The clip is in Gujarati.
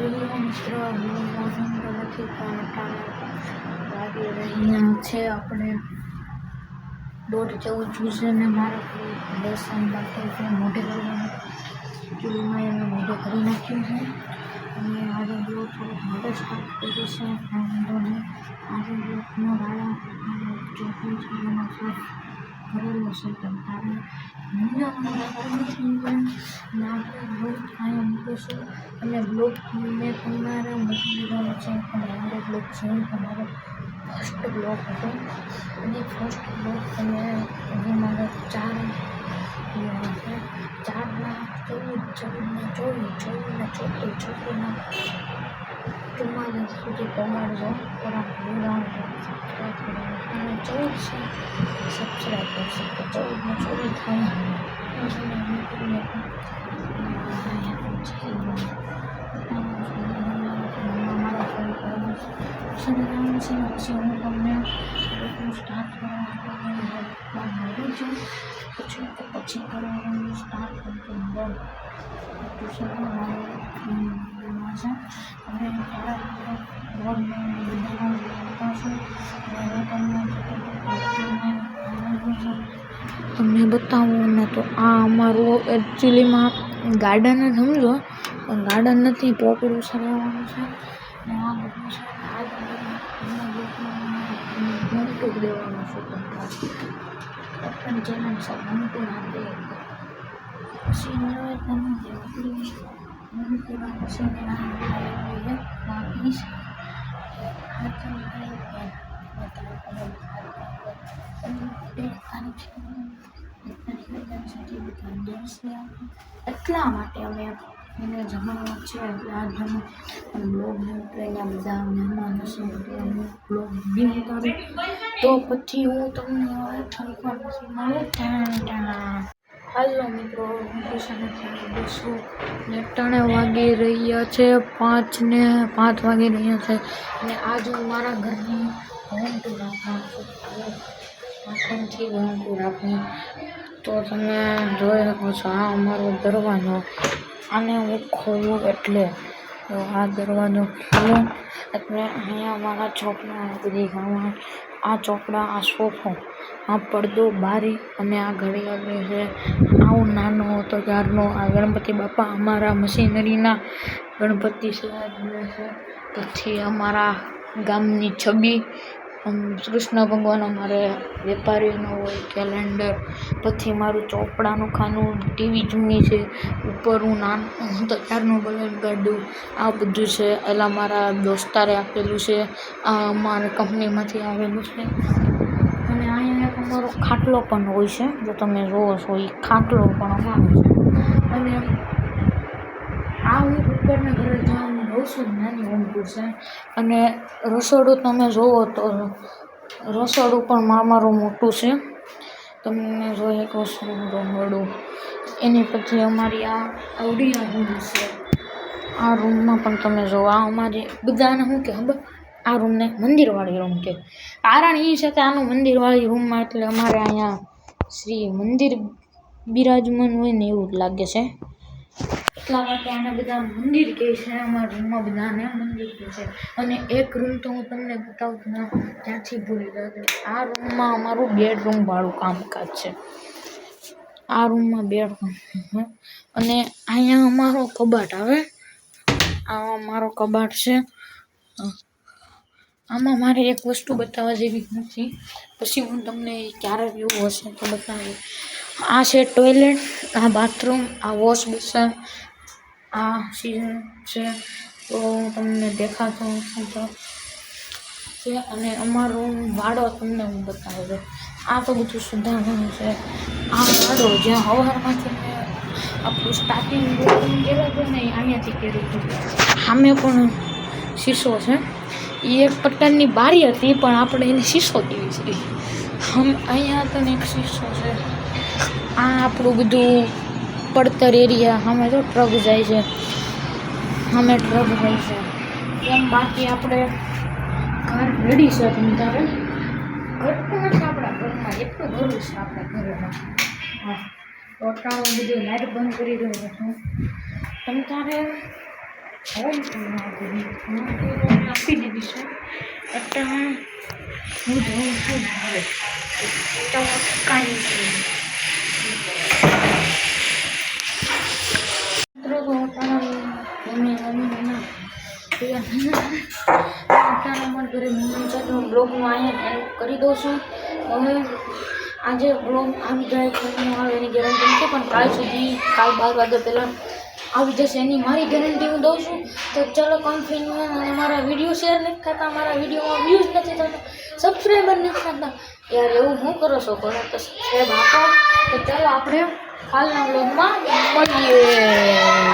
મિત્રો મોસમ તો નથી પણ વાગી રહ્યા છે આપણે 14:14 છે ને મારે લેસન બાકી છે મોઢે કરવાનું ચૂલીમાં એને મોઢે કરી નાખ્યું છે અને આજે બ્લોગ થોડુંક મોડો સ્ટાર્ટ કર્યું છે વાંધો નહીં આજે બ્લોગનો વાળા ચોખ્ખું છે એમાં સાફ કરેલો છે તમારે આપણે બ્લોગ અહીંયા મૂકીશું અને બ્લોગ મેં તમારે મૂકી દીધો છે પણ મારો બ્લોગ છે તમારો ફર્સ્ટ બ્લોગ હતો અને ફર્સ્ટ બ્લોગ તમે હજી મારે 4 સુધી પમાડજો થોડાક અને 14 છે સબસ્ક્રાઈબ કરશે તો 14 થાય પછી હું તમને સ્ટાર્ટ કરવાનું છું પછી કરવાનું સ્ટાર્ટ કરતું ટ્યુશનમાં છે અને તમને બતાવું ને તો આ અમારું એકચ્યુઅલીમાં ગાર્ડન જ સમજો પણ ગાર્ડન નથી પોકળું સરાવવાનું છે ને આ બધું છે મોટું દેવાનું છે પણ ચેનલ છે મોટું ના દે પછી એટલા માટે અમે એને જમાડવા છે એટલે આ જમા બ્લોગ અહીંયા બધા મહેમાન હશે એટલે બ્લોગ બી ઉતારું તો પછી હું તમને થોડીક વાર પછી મળું હાલો મિત્રો હું ટ્યુશનેથી બેસું ને 3 વાગી રહ્યા છે 5 વાગી રહ્યા છે અને આજ હું મારા ઘરની હોમ ટૂર રાખું તો તમે જોઈ શકો છો આ અમારો દરવાજો આને હું ખોલું એટલે આ દરવાજો ખોલું એટલે અહીંયા મારા ચોપડા બધી ગાવા આ ચોપડા આ સોફો આ પડદો બારી અને આ ઘડિયાળ છે આવું નાનો હતો ત્યારનો આ ગણપતિ બાપા અમારા મશીનરીના ગણપતિ છે પછી અમારા ગામની છબી કૃષ્ણ ભગવાન અમારે વેપારીનો હોય કેલેન્ડર પછી મારું ચોપડાનું ખાનું ટીવી જૂની છે ઉપર હું નાનો હતો ત્યારનું બલૂન ગાડું આ બધું છે એટલે મારા દોસ્તારે આપેલું છે આ અમારા કંપનીમાંથી આવેલું છે અને અહીંયા એક અમારો ખાટલો પણ હોય છે જો તમે જોવો છો એ ખાટલો પણ અમારો છે અને આ હું ઉપરના ઘરે જવાનું રહું છું નાની ઊંઘું છે અને રસોડું તમે જોવો તો રસોડું પણ અમારું મોટું છે તમને જોઈ શકો છો રસોડું એની પછી અમારી આ અવડી રૂમ છે આ રૂમમાં પણ તમે જોવો આ અમારી બધાને શું કે ખબર આ રૂમને મંદિરવાળી રૂમ કે કારણ એ છે કે આનું મંદિરવાળી રૂમમાં એટલે અમારે અહીંયા શ્રી મંદિર બિરાજમાન હોય ને એવું જ લાગે છે એટલા માટે આને બધા મંદિર કહે છે અમારા રૂમમાં બધાને મંદિર કહે છે અને એક રૂમ તો હું તમને બતાવું ને ત્યાંથી ભૂલી ગયો આ રૂમમાં અમારું બેડરૂમ વાળું કામકાજ છે આ રૂમમાં બેડરૂમ અને અહીંયા અમારો કબાટ આવે આ અમારો કબાટ છે આમાં મારે એક વસ્તુ બતાવવા જેવી નથી પછી હું તમને ક્યારેક એવું હશે તો બતાવું આ છે ટોયલેટ આ બાથરૂમ આ વોશ બેસન આ સીઝન છે તો હું તમને દેખાતો છે અને અમારો વાડો તમને હું બતાવું આ તો બધું સુધારવાનું છે આ વાડો જ્યાં હવારમાંથી મેં આપણું સ્ટાર્ટિંગ કર્યું હતું ને અહીંયાથી કર્યું હતું સામે પણ શીશો છે એ એક પ્રકારની બારી હતી પણ આપણે એને શીશો દેવી છે અહીંયા તો એક શીશો છે આ આપણું બધું પડતર એરિયા સામે તો ટ્રક જાય છે સામે ટ્રક જાય છે એમ બાકી આપણે ઘર રેડી છે તમે તારે ઘરનું નથી આપણા ઘરમાં એટલું ભરવું છે આપણા ઘરમાં હા તો અટાણું બધું લાઇટ બંધ કરી દઉં છું તમે તારે આપી દીધી છે એટલે હું જોઉં છું હવે કાંઈ ઘરે બ્લોગમાં અહીંયા એન્ડ કરી દઉં છું હવે આજે બ્લોગ આવી જાય ફોનનું આવે એની ગેરંટી નથી પણ કાલ 12 વાગ્યા પહેલાં આવી જશે એની મારી ગેરંટી હું દઉં છું તો ચલો કન્ટિન્યુ અને મારા વિડીયો શેર નથી થતા મારા વિડીયોમાં વ્યૂઝ નથી થતા સબસ્ક્રાઈબર નથી થતા યાર એવું હું કરો છો કરો તો સબસ્ક્રાઈબ આપો તો ચાલો આપણે કાલના બ્લોગમાં મળીએ